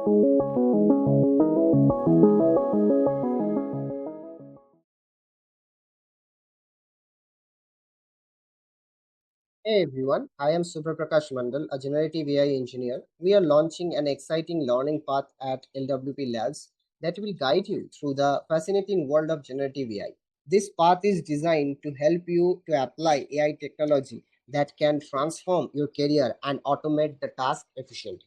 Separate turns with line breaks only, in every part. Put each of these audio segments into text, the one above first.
Hey everyone, I am Super Prakash Mandal, a generative AI engineer. We are launching an exciting learning path at LWP Labs that will guide you through the fascinating world of generative AI. This path is designed to help you to apply AI technology that can transform your career and automate the task efficiently.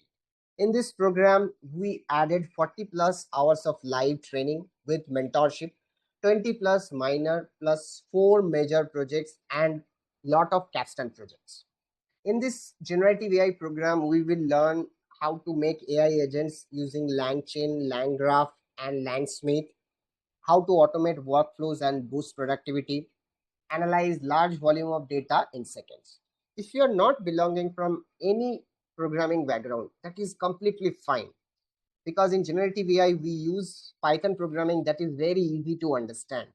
In this program, we added 40 plus hours of live training with mentorship, 20 plus minor plus 4 major projects and lot of capstone projects. In this generative AI program, we will learn how to make AI agents using LangChain, LangGraph, and LangSmith, how to automate workflows and boost productivity, analyze large volume of data in seconds. If you are not belonging from any programming background, that is completely fine because in generative AI we use Python programming that is very easy to understand.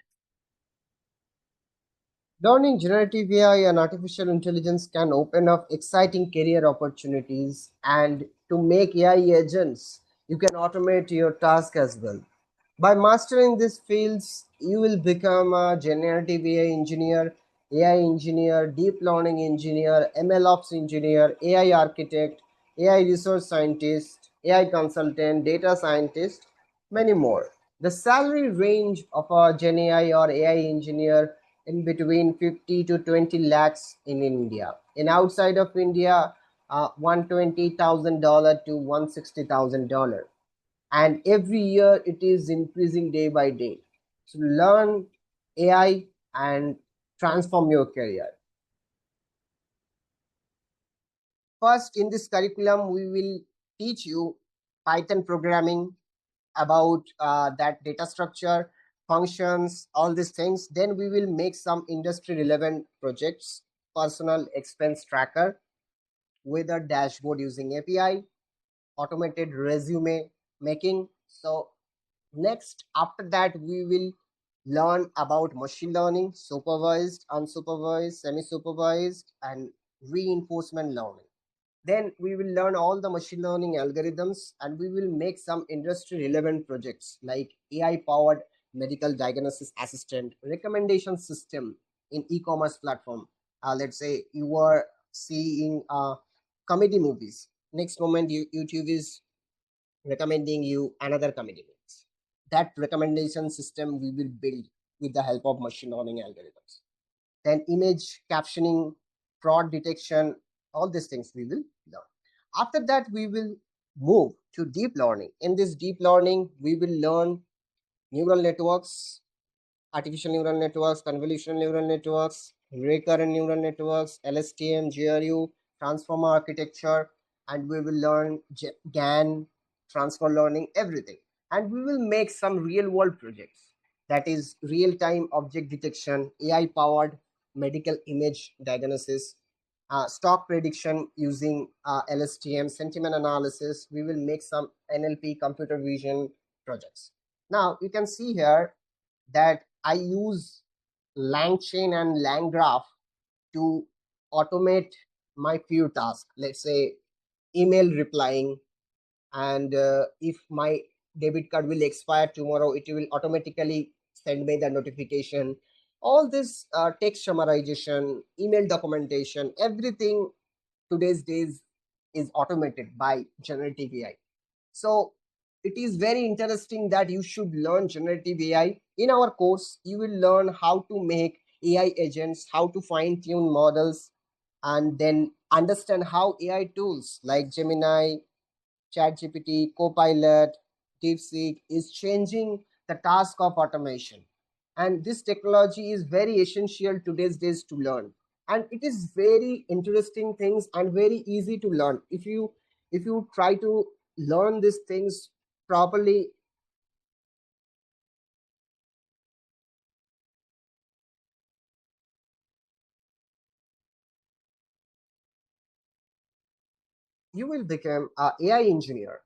Learning generative AI and artificial intelligence can open up exciting career opportunities, and to make AI agents, you can automate your task as well. By mastering these fields, you will become a generative AI engineer, AI engineer, deep learning engineer, MLOps engineer, AI architect, AI resource scientist, AI consultant, data scientist, many more. The salary range of a Gen AI or AI engineer in between 50 to 20 lakhs in India. In outside of India, $120,000 to $160,000, and every year it is increasing day by day. So learn AI and transform your career. First, in this curriculum, we will teach you Python programming, about that data structure, functions, all these things. Then we will make some industry relevant projects, personal expense tracker with a dashboard using API, automated resume making. So next, after that, we will learn about machine learning, supervised, unsupervised, semi-supervised, and reinforcement learning. Then we will learn all the machine learning algorithms, and we will make some industry relevant projects like AI powered medical diagnosis assistant, recommendation system in e-commerce platform. Let's say you are seeing comedy movies. Next moment, YouTube is recommending you another comedy movies. That recommendation system we will build with the help of machine learning algorithms. Then image captioning, fraud detection, all these things we will learn. After that, we will move to deep learning. In this deep learning, we will learn neural networks, artificial neural networks, convolutional neural networks, recurrent neural networks, LSTM, GRU, transformer architecture, and we will learn GAN, transfer learning, everything. And we will make some real world projects, that is real time object detection, AI powered medical image diagnosis, stock prediction using LSTM, sentiment analysis. We will make some NLP, computer vision projects. Now you can see here that I use LangChain and LangGraph to automate my few tasks. Let's say email replying, and if my debit card will expire tomorrow, it will automatically send me the notification. All this text summarization, email documentation, everything today's days is automated by generative AI. So it is very interesting that you should learn generative AI. In our course, you will learn how to make AI agents, how to fine tune models, and then understand how AI tools like Gemini, ChatGPT, Copilot, DeepSeek is changing the task of automation. And this technology is very essential today's days to learn. And it is very interesting things and very easy to learn. If you try to learn these things properly, you will become a AI engineer,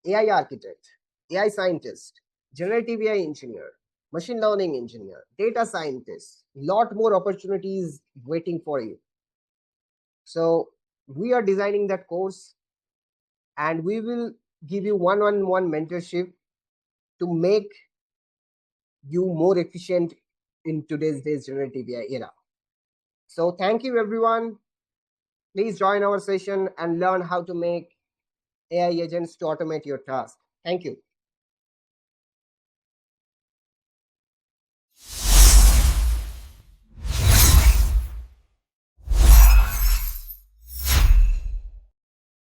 AI architect, AI scientist, generative AI engineer, machine learning engineer, data scientist. Lot more opportunities waiting for you. So we are designing that course, and we will give you one-on-one mentorship to make you more efficient in today's generative AI era. So thank you, everyone. Please join our session and learn how to make AI agents to automate your task. Thank you.